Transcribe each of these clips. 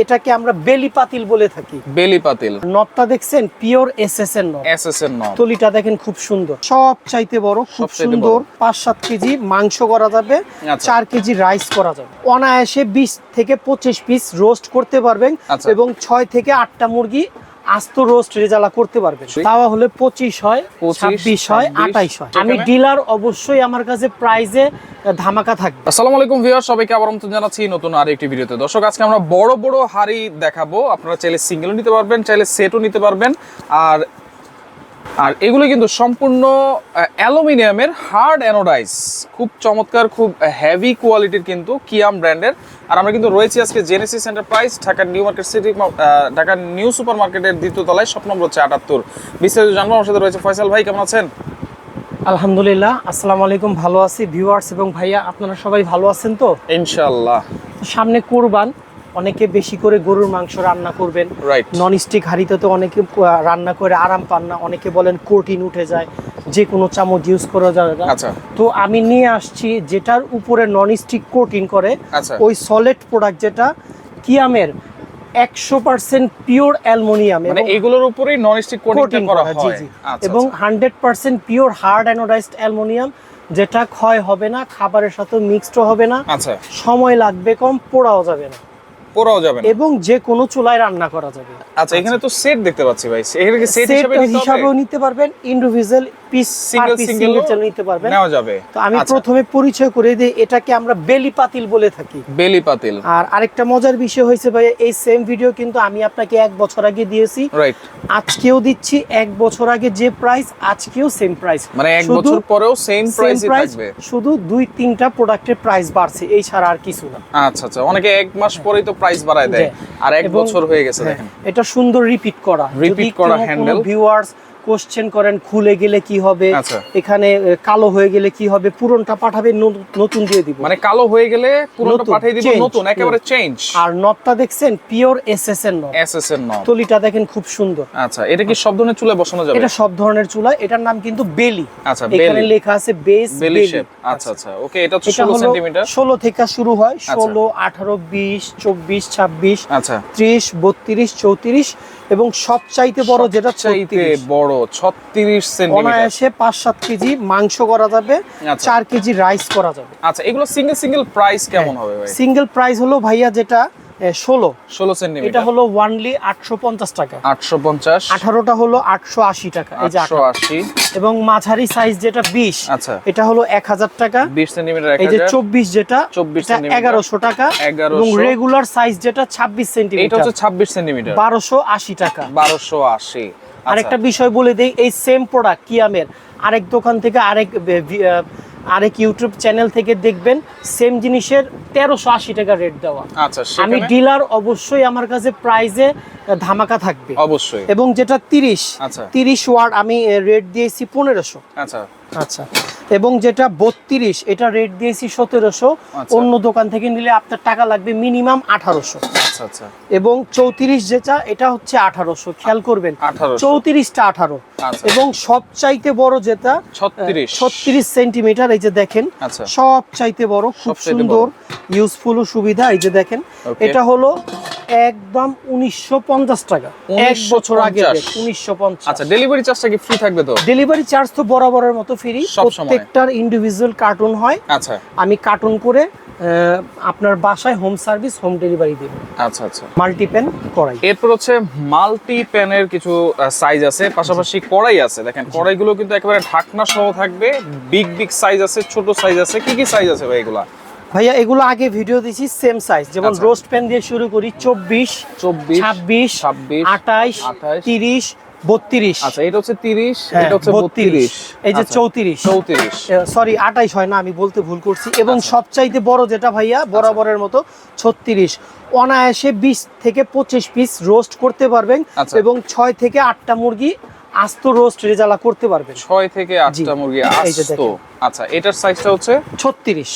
এটাকে আমরা বেলি পাতিল বলে থাকি। বেলি পাতিল নবটা দেখছেন পিওর এসএস এর নব। এসএস এর নব। তলিটা দেখেন খুব সুন্দর, সব চাইতে বড়, খুব সুন্দর। 5-7 কেজি মাংস করা যাবে, 4 কেজি রাইস করা যাবে। অনায়াসে 20 থেকে 25 পিস রোস্ট করতে পারবেন এবং 6 থেকে 8টা মুরগি আস্ত রোস্ট রেজালা করতে পারবেন। তাওয়া হলে 25 হয়, 26 হয়, 28 হয়। আমি ডিলার, অবশ্যই আমার কাছে প্রাইজে ধামাকা থাকবে। আসসালামু আলাইকুম ভিউয়ার, সবাইকে আবার আমন্ত্রণ জানাচ্ছি নতুন আরেকটি ভিডিওতে। দর্শক, আজকে আমরা বড় বড় হাড়ি দেখাবো। আপনারা চাইলে সিঙ্গেলও নিতে পারবেন, চাইলে সেটও নিতে পারবেন। আর এগুলো কিন্তু সম্পূর্ণ অ্যালুমিনিয়ামের হার্ড অ্যানোডাইজ, খুব চমৎকার, খুব হেভি কোয়ালিটির কিন্তু কিয়াম ব্র্যান্ডের। আর আমরা কিন্তু রয়েছি আজকে জেনেসিস এন্টারপ্রাইজ, ঢাকার নিউ মার্কেট সিটি, ঢাকার নিউ সুপার মার্কেটের 2য় তলায়, শপ নম্বর হচ্ছে 78। বিস্তারিত জানবো। আমার সাথে রয়েছে ফয়সাল ভাই। কেমন আছেন? আলহামদুলিল্লাহ, আসসালামু আলাইকুম। ভালো আছি ভিউয়ার্স এবং ভাইয়া, আপনারা সবাই ভালো আছেন তো? ইনশাআল্লাহ। সামনে কুরবান, অনেকে বেশি করে গরুর মাংস রান্না করবেন। নন স্টিক হাঁড়িতে তো অনেকে রান্না করে আরাম পান না, অনেকে বলেন কোটিন উঠে যায়, যে কোনো চামচ ইউজ করা যাবে না। তো আমি নিয়ে আসছি যেটার উপরে নন স্টিক কোটিং করে, ওই সলিড প্রোডাক্ট, যেটা কিয়ামের 100% পিওর অ্যালুমিনিয়াম, মানে এগুলোর উপরেই নন স্টিক কোটিং করা হয়। এবং 100% পিওর হার্ড অ্যানোডাইজড অ্যালুমিনিয়াম, যেটা ক্ষয় হবে না, খাবারের সাথে মিক্সড হবে না, সময় লাগবে কম, পোড়াও যাবে না, এবং যে কোনো চুলায় রান্না করা যাবে। আচ্ছা, এখানে তো সেট দেখতে পাচ্ছি ভাই, এখানে কি সেট হিসাবেও নিতে পারবেন, ইন্ডিভিজুয়াল পিস সিঙ্গেল নিতে পারবেন, নেওয়া যাবে। তো আমি প্রথমে পরিচয় করে দিই, এটাকে আমরা বেলি পাতিল বলে থাকি। বেলি পাতিল। আর আরেকটা মজার বিষয় হয়েছে ভাই, এই সেম ভিডিও কিন্তু আমি আপনাকে 1 বছর আগে দিয়েছি, রাইট, আজকেও দিচ্ছি। 1 বছর আগে যে প্রাইস, আজকেও সেম প্রাইস, মানে 1 বছর পরেও সেম প্রাইসই থাকবে। শুধু 2-3টা প্রোডাক্টের প্রাইস বাড়ছে, এই ছাড়া আর কিছু না। আচ্ছা আচ্ছা, অনেকে 1 মাস পরেই তো প্রাইস বাড়ায় দেয়, আর 1 বছর হয়ে গেছে। দেখেন, এটা সুন্দর রিপিট করা হ্যান্ডেল। ভিউয়ার্স কোশ্চেন করেন খুলে গেলে কি হবে, এখানে কালো হয়ে গেলে কি হবে, পুরনটা পাঠাবে, নতুন দিয়ে দিব। মানে কালো হয়ে গেলে পুরনটা পাঠিয়ে দিব, নতুন একেবারে চেঞ্জ। আর নবটা দেখছেন পিওর এসএস এর নব। এসএস এর নব। তলিটা দেখেন খুব সুন্দর। আচ্ছা, এটা কি সব ধরনের চুলায় বসানো যাবে? এটা সব ধরনের চুলায়, এটার নাম কিন্তু বেলি। আচ্ছা, এখানে লেখা আছে বেস বেলি শেপ। আচ্ছা আচ্ছা, ওকে। এটা হচ্ছে 16 সেমি। 16 থেকে শুরু হয়, 16, 18, 20, 24, 26, আচ্ছা, 30, 32, 34 এবং সবচাইতে বড় যেটা চাইতে বড় 36 সেমি। অনায়াসে 5-7 কেজি মাংস করা যাবে, 4 কেজি রাইস করা যাবে। আচ্ছা, এগুলো সিঙ্গেল প্রাইস কেমন হবে ভাই? সিঙ্গেল প্রাইস হলো ভাইয়া যেটা 16 সেমি, এটা হলো ওয়ানলি 850 টাকা। 850। 18টা হলো 880 টাকা, এই যে 880। এবং মাঝারি সাইজ যেটা 20, আচ্ছা, এটা হলো 1000 টাকা। 20 সেন্টিমিটার 1000। এই যে 24 যেটা 1100 টাকা। এবং রেগুলার সাইজ যেটা 26 সেন্টিমিটার, এটা হচ্ছে 26 সেন্টিমিটার, 1280 টাকা। 1280। আরেকটা বিষয় বলে দেই, এই সেম প্রোডাক্ট কিয়ামের আরেক দোকান থেকে, আরেক ইউটিউব চ্যানেল থেকে দেখবেন সেম জিনিসের 1380 টাকা রেট দেওয়া। আচ্ছা, আমি ডিলার, অবশ্যই আমার কাছে প্রাইজে ধামাকা থাকবে অবশ্যই। এবং যেটা 30 ওয়াট আমি রেট দিয়েছি 1500। আচ্ছা আচ্ছা, এবং যেটা 32, এটা রেট দিয়েছি 1700। অন্য দোকান থেকে নিলে আপনার টাকা লাগবে মিনিমাম 1800। আচ্ছা আচ্ছা। এবং 34 যেটা, এটা হচ্ছে 1800। খেয়াল করবেন, 34টা 18। এবং সবচাইতে বড় যেটা 36 সেন্টিমিটার, এই যে দেখেন, সবচাইতে বড়, খুব সুন্দর, ইউজফুল, সুবিধা। এই যে দেখেন, এটা হলো একদম 1950 টাকা, 1 বছর আগে 1950। আচ্ছা, ডেলিভারি চার্জটা কি ফ্রি থাকবে তো? ডেলিভারি চার্জ তো বরাবরের মতো ফ্রি, প্রত্যেকটার ইন্ডিভিজুয়াল কার্টুন হয়। আচ্ছা, আমি কার্টুন করে আপনার বাসায় হোম সার্ভিস, হোম ডেলিভারি দেব। আচ্ছা আচ্ছা। মাল্টি প্যান কড়াই। এরপর হচ্ছে মাল্টি প্যানের কিছু সাইজ আছে, পাশাপাশি কড়াই আছে। দেখেন, কড়াইগুলো কিন্তু একেবারে ঢাকনা সহ থাকবে। বিগ সাইজ আছে, ছোট সাইজ আছে। কি কি সাইজ আছে ভাই এগুলা? ভাইয়া এগুলো আগে ভিডিও দিছি, সেম সাইজ। যেমন রোস্ট প্যান দিয়ে শুরু করি, 24, 26, 28, 30, 32। আচ্ছা, এটা হচ্ছে 30, এটা হচ্ছে 32, এই যে 34, সরি 28 হয় না, আমি বলতে ভুল করছি। এবং সবচাইতে বড় যেটা ভাইয়া, বরাবরের মতো 36। অনায়াসে 20 থেকে 25 পিস রোস্ট করতে পারবেন এবং 6 থেকে 8টা মুরগি আস্ত রোস্ট রেজালা করতে পারবেন। 6 থেকে 8টা মুরগি আস্ত। আচ্ছা, এটার সাইজটা হচ্ছে 36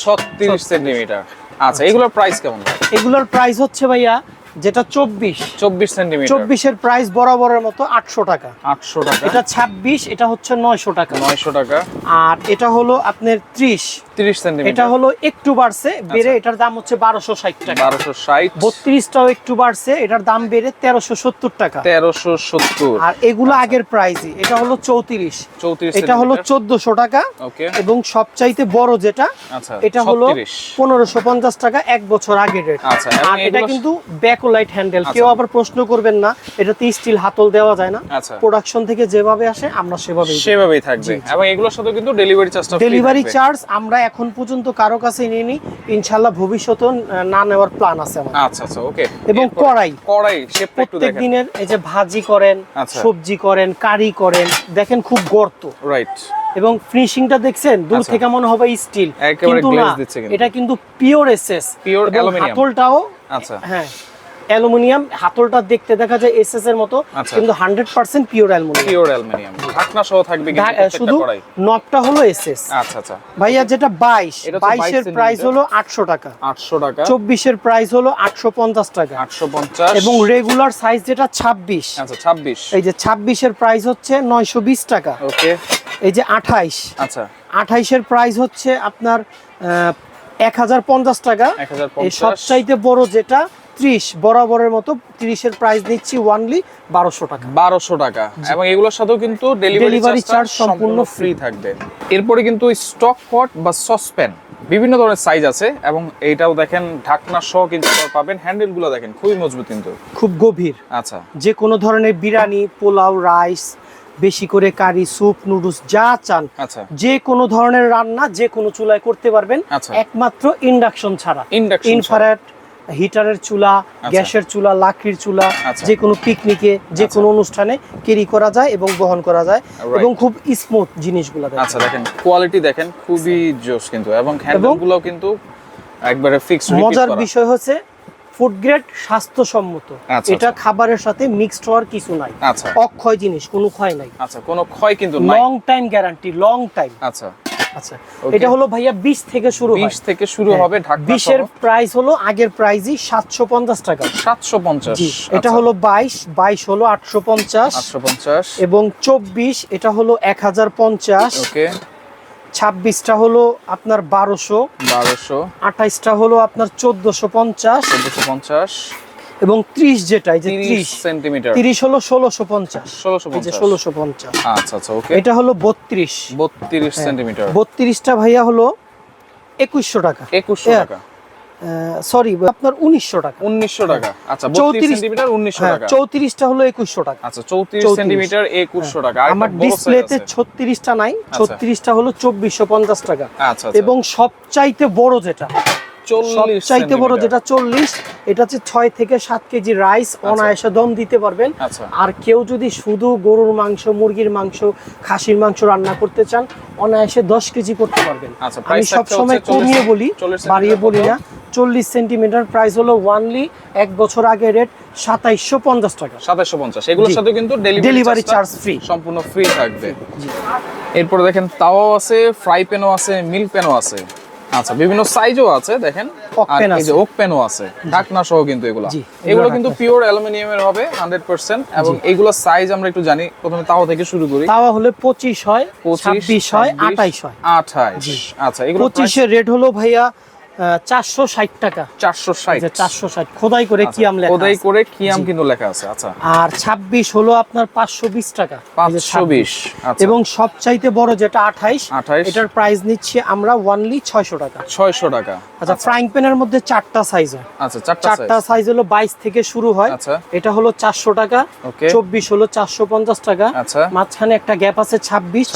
সেন্টিমিটার। আচ্ছা, এগুলোর প্রাইস কেমন? এগুলোর প্রাইস হচ্ছে ভাইয়া যেটা 24 সেন্টিমিটার, 24 এর প্রাইস বরাবরের মতো 800 টাকা। 800 টাকা। এটা 26, এটা হচ্ছে 900 টাকা। 900 টাকা। আর এটা হলো আপনার 30 সেন্টিমিটার, এটা হলো একটু বাড়ছে, বেড়ে এটার দাম হচ্ছে 1260 টাকা। 1260। 32টাও একটু বাড়ছে, এটার দাম বেড়ে 1370 টাকা। 1370। আর এগুলো আগের প্রাইসই। এটা হলো 34, 34 এটা হলো 1400 টাকা। ওকে। এবং সবচাইতে বড় যেটা, আচ্ছা, এটা হলো 36, 1550 টাকা, এক বছর আগের রেট। আচ্ছা, এবং আর এটা এগুলো- কিন্তু ব্যাকলাইট হ্যান্ডেল। আচ্ছা। কেউ আবার প্রশ্ন করবেন না, এটাতে স্টিল হাতল দেওয়া যায় না। আচ্ছা, প্রোডাকশন থেকে যেভাবে আসে আমরা সেভাবেই দিই। সেভাবেই থাকবে। এবং এগুলোর সাথে কিন্তু ডেলিভারি চার্জটা ফ্রি ডেলিভারি থাকবে। চার্জ আমরা এখন পর্যন্ত কারো কাছে নিইনি, ইনশাআল্লাহ ভবিষ্যতেও না নেওয়ার প্ল্যান আছে আমাদের। আচ্ছা আচ্ছা, ওকে। এবং কড়াই শেপটা একটু প্রত্যেক দেখেন। দিনের এই যে ভাজি করেন, আচ্ছা। সবজি করেন, কারি করেন, দেখেন খুব গর্ত। রাইট। এবং ফিনিশিংটা দেখছেন, দূর আচ্ছা। থেকে মনে হবে স্টিল, একেবারে কিন্তু না, glaze দিচ্ছে কিন্তু। এটা কিন্তু পিওর এসএস, Pure এবং aluminum। হাতলটাও আচ্ছা, হ্যাঁ অ্যালুমিনিয়াম। হাতলটা দেখতে দেখা যায় এসএস এর মতো, আচ্ছা। কিন্তু 100% পিওর অ্যালুমিনিয়াম। পিওর অ্যালুমিনিয়াম, ঢাকনা সহ থাকবে কিন্তু প্রত্যেকটা শুধু কড়াই। নবটা হলো এসএস। আচ্ছা আচ্ছা, ভাইয়া যেটা 22, এটা হচ্ছে 22 এর 22 প্রাইস সেন্টিমিটার। হলো 800 টাকা। 800 টাকা। 24 এর প্রাইস হলো 850 টাকা। 850। এবং রেগুলার সাইজ যেটা 26, আচ্ছা, 26। এই যে 26 এর প্রাইস হচ্ছে 920 টাকা। ওকে। এই যে 28, আচ্ছা, 28 এর প্রাইস হচ্ছে আপনার 1050 টাকা। 1050। এই সবচাইতে বড় যেটা 30, বরাবরের মতো 30 এর প্রাইস নিচ্ছি ওয়ানলি 1200 টাকা। 1200 টাকা। এবং এগুলোর সাথেও কিন্তু Delivery ডেলিভারি চার্জ charge সম্পূর্ণ সম্পূর্ণ ফ্রি থাকবে। এরপরে কিন্তু স্টক পট বা সসপ্যান বিভিন্ন ধরনের সাইজ আছে, এবং এইটাও দেখেন ঢাকনা সহ কিন্তু পাবেন। হ্যান্ডেলগুলো দেখেন খুবই মজবুত কিন্তু। খুব গভীর, আচ্ছা, যে কোনো ধরনের বিরিয়ানি, পোলাও, রাইস, বেশি করে কারি, স্যুপ, নুডলস যা চান, আচ্ছা, যে কোনো ধরনের রান্না যে কোনো চুলায় করতে পারবেন, আচ্ছা। একমাত্র ইন্ডাকশন ছাড়া। ইন্ডাকশন ইনফ্রারেড হিটারের চুলা, গ্যাসের চুলা, লাকড়ির চুলা, আচ্ছা। যে কোনো পিকনিকে, যে কোনো অনুষ্ঠানে ক্যারি করা যায় এবং বহন করা যায়, Right. এবং খুব স্মুথ জিনিসগুলো দেখেন। আচ্ছা, দেখেন কোয়ালিটি দেখেন খুবই জোস কিন্তু। এবং হ্যান্ডেলগুলো কিন্তু একবারে ফিক্স রিপিট মজার করা। বিষয় হচ্ছে ফুড গ্রেড, স্বাস্থ্যসম্মত। আচ্ছা, এটা আচ্ছা। খাবারের সাথে মিক্সড হওয়ার কিছু নাই। আচ্ছা, অক্ষয় জিনিস, কোনো ক্ষয় নাই। আচ্ছা, কোনো ক্ষয় কিন্তু নাই। Long time guarantee, long time. আচ্ছা, আচ্ছা, Okay. এটা হলো ভাইয়া 20 থেকে শুরু হয়। 20 থেকে শুরু হবে ঢাকনা 20 এর প্রাইস হলো আগের প্রাইসই 750 টাকা। 750। জি, এটা হলো 22 হলো 850, 850। এবং 24 এটা হলো 1050, ওকে। 26টা হলো আপনার 1200, 1200, 28টা হলো আপনার 1450, 1450, এবং 30 যেটা এই যে 30 30 সেন্টিমিটার, 30 হলো 1650, এই যে 1650। 1650। আচ্ছা আচ্ছা, ওকে। এটা হলো 32, 32 সেন্টিমিটার, 32টা ভাইয়া হলো 2100 টাকা। 2100 টাকা, সরি আপনার 1900 টাকা। 1900 টাকা। আচ্ছা, 34 32 সেন্টিমিটার 1900 হ্যাঁ, টাকা। 34টা হলো 2100 টাকা। আচ্ছা, 34 34 সেন্টিমিটার 2100 টাকা। আর আমার ডিসপ্লেতে 36টা নাই, 36টা হলো 2450 টাকা। আচ্ছা, এবং সবচাইতে বড় যেটা, 40 সবচাইতে বড় যেটা 40, এটা হচ্ছে 6 থেকে 7 কেজি রাইস অনায়াসে দম দিতে পারবেন। আচ্ছা। আর কেউ যদি শুধু গরুর মাংস, মুরগির মাংস, খাসির মাংস রান্না করতে চান, অনায়াসে 10 কেজি করতে পারবেন। আচ্ছা, আমি price থাকছে সবসময় হচ্ছে কমিয়ে বলি, 40 বাড়িয়ে বলি সেন্টিমিটার না। 40 সেন্টিমিটার প্রাইস হলো ওয়ানলি এক বছর আগে রেট 2750 টাকা। 2750। এগুলোর জি। সাথে কিন্তু Delivery charge free। সম্পূর্ণ ফ্রি থাকবে। এরপরে দেখেন তাওয়াও আছে, ফ্রাই প্যানও আছে, মিল্ক প্যানও আছে। আচ্ছা, বিভিন্ন সাইজও আছে দেখেন। Oak আর pan এই যে আছে। ওক প্যানও আছে, ঢাকনা সহ কিন্তু এগুলো। জি, এগুলো এগুলো কিন্তু ঢাকনা। পিওর অ্যালুমিনিয়ামের হবে 100%। এবং এইগুলো সাইজ আমরা একটু জানি, প্রথমে তাওয়া থেকে শুরু করি। তাওয়া হলে 25 হয়, 25, 26 হয়, 28 হয়। 28। আচ্ছা, এগুলো 25 এর রেট হলো ভাইয়া 460 টাকা। 460। 460 খোদাই করে কি আম লেখা খোদাই আছে। করে কিয়াম কিন্তু লেখা আছে। আচ্ছা, আর 26 হলো আপনার 520 টাকা। এই যে 520। আচ্ছা, এবং সবচাইতে বড় যেটা 28, 28, এটার প্রাইস নিচ্ছি আমরা ওয়ানলি 600 টাকা। 600 টাকা। আচ্ছা, ফ্রাইং প্যানের মধ্যে 4টা সাইজ হয়। আচ্ছা, চারটা চারটা সাইজ। সাইজ হলো 22 থেকে শুরু হয়। আচ্ছা। এটা হলো 400 টাকা, ওকে। 24 হলো 450 টাকা, আচ্ছা। মাঝখানে একটা গ্যাপ আছে 26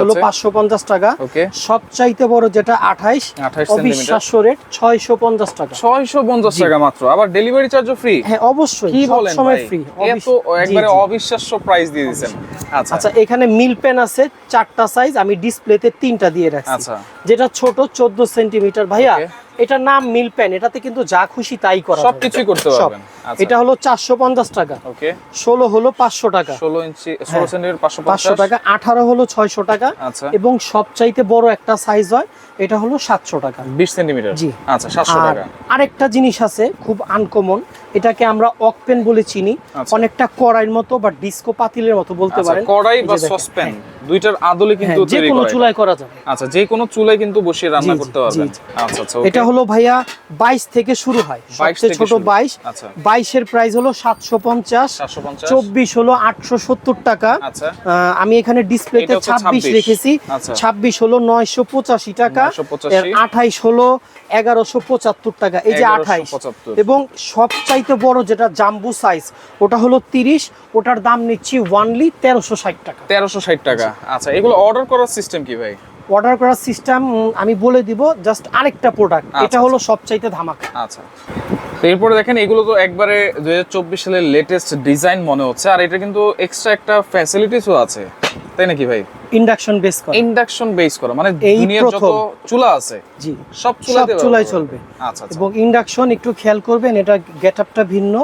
হলো আছে। 550 টাকা। ওকে। সবচাইতে বড় যেটা 28, 28 সেন্টিমিটার। অবিশ্বাস্য রেট 650 টাকা। 650 টাকা মাত্র, আবার ডেলিভারি চার্জও ফ্রি। হ্যাঁ, অবশ্যই কি সব বলেন সময় ভাই? ফ্রি। এত একবারে অবিশ্বাস্য প্রাইস দিয়ে দিয়েছেন। আচ্ছা আচ্ছা, এখানে মিল পেন আছে 4টা সাইজ, আমি ডিসপ্লেতে 3টা দিয়ে রাখছি। আচ্ছা। যেটা ছোট 14 সেন্টিমিটার ভাইয়া। Okay. এটার নাম মিল প্যান, এটাতে কিন্তু যা খুশি তাই করা যাবে। সবকিছুই করতে সব। পারবেন। আচ্ছা। এটা হলো 450 টাকা, ওকে, 16 হলো 500 টাকা, 16 ইঞ্চি 16 সেন্টিমিটার 500 550 টাকা, 18 হলো 600 টাকা, আচ্ছা। এবং সবচাইতে বড় একটা সাইজ হয় এটা হলো 700 টাকা। 20 সেন্টিমিটার। জি। আচ্ছা, 700 আর টাকা। আরেকটা জিনিস আছে খুব আনকমন, এটাকে আমরা অকপেন বলে চিনি। আচ্ছা। অনেকটা কড়াইয়ের মতো বা ডিস্কো পাতিলের মতো বলতে আচ্ছা, পারেন। কড়াই এই বা যে দেখেন, সসপ্যান হ্যাঁ। দুইটার আদলে কিন্তু হ্যাঁ, যে তৈরি কোনো করা চুলায় করা যাবে। আচ্ছা, যে কোনো চুলায় কিন্তু বসিয়ে রান্না জি, করতে জি, পারবেন। জি। আচ্ছা আচ্ছা, এটা হলো ভাইয়া 22 থেকে শুরু হয়, 22 সবচেয়ে থেকে ছোট শুরু। 22। আচ্ছা। 22 এর প্রাইস হলো 750, 750, 24 হলো 870 টাকা। আচ্ছা। আমি এখানে ডিসপ্লেতে এটা হচ্ছে 26 26 রেখেছি। আচ্ছা। 26 হলো 985 টাকা, 985 এর 28 হলো 1175 টাকা। এই যে 28, 1175 এবং সবচাইতে বড় যেটা জাম্বু সাইজ ওটা হলো 30, ওটার দাম নিচ্ছি ওয়ানলি 1360 টাকা। 1360 টাকা। আচ্ছা, এগুলো অর্ডার করার সিস্টেম কি ভাই? অর্ডার করার সিস্টেম আমি বলে দিব, জাস্ট আরেকটা প্রোডাক্ট, আচ্ছা, এটা হলো সবচাইতে ধামাকা। আচ্ছা, তো এরপরে দেখেন এগুলো তো একবারে 2024 সালের লেটেস্ট ডিজাইন মনে হচ্ছে, আর এটা কিন্তু এক্সট্রা একটা ফ্যাসিলিটিসও আছে, তাই নাকি ভাই? ইন্ডাকশন বেস করা। ইন্ডাকশন বেস করা, মানে এই দুনিয়ার যত প্রথম। চুলা আছে জি, সব সব চুলায় চলবে। আচ্ছা আচ্ছা, এবং ইন্ডাকশন একটু খেয়াল করবেন, এটা গেটআপটা ভিন্ন,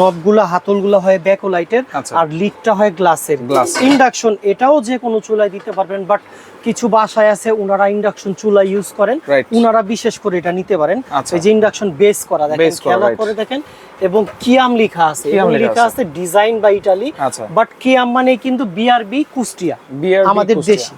নবগুলা হাতলগুলা হয় ব্যাকলাইটের, আচ্ছা। আর লিডটা হয় গ্লাসের। গ্লাস। ইন্ডাকশন এটাও যে কোনো চুলায় দিতে পারবেন, বাট কিছু বাসায় আছে ওনারা ইন্ডাকশন চুলা ইউজ করেন, Right. ওনারা বিশেষ করে এটা নিতে পারেন। আচ্ছা। এই যে ইন্ডাকশন বেস করা, দেখেন Base করা, খেয়াল right. করে দেখেন, এবং কিয়াম লেখা আছে, কিয়াম এবং লেখা লেখা আছে। আছে ডিজাইন বা ইটালি, আচ্ছা। বাট কিয়াম মানে কিন্তু বিআরবি কুষ্টিয়া, BRB আমাদের কুষ্টিয়া। দেশি।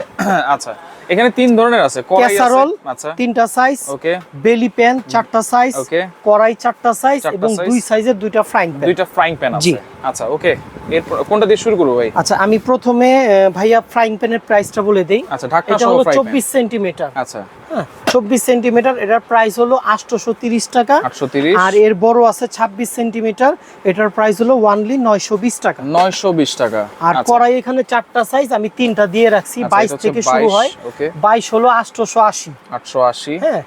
আচ্ছা, এখানে তিন ধরনের আছে, কড়াই আছে, ক্যাসারোল আচ্ছা 3টা সাইজ, ওকে, বেলি প্যান 4টা সাইজ, Okay. কড়াই 4টা সাইজ, 4টা এবং size। 2 সাইজের 2টা ফ্রাইং প্যান। দুইটা ফ্রাইং প্যান জি। আছে। আচ্ছা, ওকে, এরপর কোনটা দিয়ে শুরু করব ভাই? আচ্ছা, আমি প্রথমে ভাইয়া ফ্রাইং প্যানের প্রাইসটা বলে দেই। আচ্ছা, ঢাকনা এটা সহ হলো ফ্রাই প্যান। 24 সেন্টিমিটার। আচ্ছা, হ্যাঁ, 24 সেন্টিমিটার, এটার প্রাইস হলো 830 টাকা। 830। আর এর বড় আছে 26 সেন্টিমিটার, এটার প্রাইস হলো ওয়ানলি 920 টাকা। 920 টাকা। আর আচ্ছা। কড়াই এখানে 4টা সাইজ, আমি 3টা দিয়ে রাখছি। আচ্ছা, 22 এটা হচ্ছে থেকে শুরু 22, হয়, ওকে। 22 হলো 880, 880। হ্যাঁ,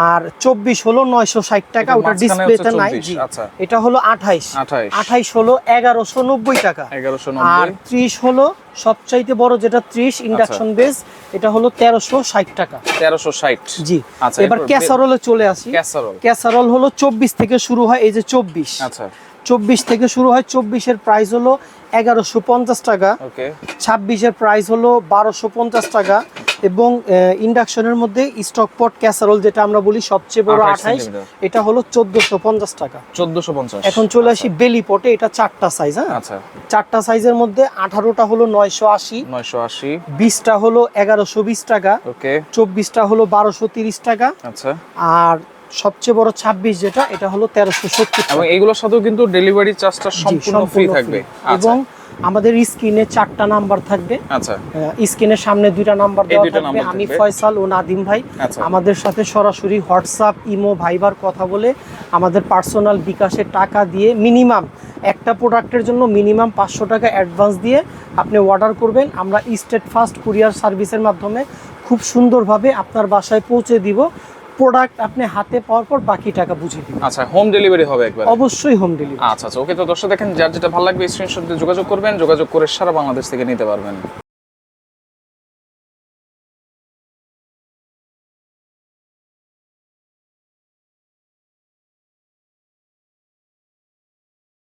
আর 24 হলো 960 টাকা, এটা ওটা মাঝখানে ডিসপ্লেতে হচ্ছে নাই। 24, জি, আচ্ছা। এটা হলো 28, 28 হলো 1190 টাকা। 1190। আর 30 হলো সবচাইতে বড় যেটা 30 ইন্ডাকশন বেস, এটা হলো 1360 টাকা। 1360। জি। আচ্ছা, এবার এরপর ক্যাসারোলে চলে আসি। ক্যাসারোল। ক্যাসারোল হলো 24 থেকে শুরু হয়, এই যে 24, আচ্ছা, 24 থেকে শুরু হয়। 24 এর প্রাইস হলো 1150 টাকা, ওকে। 26 এর প্রাইস হলো 1250 টাকা, এবং ইন্ডাকশনের মধ্যে স্টক পট ক্যাসারোল যেটা আমরা বলি সবচেয়ে বড় 28 28, সেন্টিমিটার। এটা হলো 1450 টাকা। 1450। এখন চলে আসি বেলি পটে, এটা 4টা সাইজ। হ্যাঁ, আচ্ছা, 4টা সাইজের মধ্যে 18টা হলো 980, 980, 20টা হলো 1120 টাকা, ওকে। 24টা হলো 1230 টাকা, আচ্ছা, আর সবচেয়ে বড় 26 যেটা, এটা হলো 1370 এবং টাকা। এগুলোর সাথেও কিন্তু ডেলিভারি চার্জটা জি, সম্পূর্ণ ফ্রি থাকবে। আচ্ছা, এবং আমাদের স্ক্রিনে 4টা নাম্বার থাকবে। আচ্ছা, স্ক্রিনের সামনে 2টা নাম্বার এই দেওয়া দুইটা থাকবে। নাম্বার আমি থাকবে। ফয়সাল ও নাদিম ভাই আচ্ছা। আমাদের সাথে সরাসরি হোয়াটসঅ্যাপ, ইমো, ভাইবার কথা বলে আমাদের পার্সোনাল বিকাশে টাকা দিয়ে মিনিমাম একটা প্রোডাক্টের জন্য মিনিমাম 500 টাকা অ্যাডভান্স দিয়ে আপনি অর্ডার করবেন। আমরা স্টেট ফাস্ট কুরিয়ার সার্ভিসের মাধ্যমে খুব সুন্দরভাবে আপনার বাসায় পৌঁছে দিব। প্রোডাক্ট আপনি হাতে পাওয়ার পর বাকি টাকা বুঝিয়ে দিবেন। আচ্ছা, হোম ডেলিভারি হবে একবার? অবশ্যই হোম ডেলিভারি। আচ্ছা আচ্ছা, ওকে। তো দর্শক দেখেন, যার যেটা ভালো লাগবে স্ক্রিনশট দিয়ে যোগাযোগ করবেন, যোগাযোগ করে সারা বাংলাদেশ থেকে নিতে পারবেন।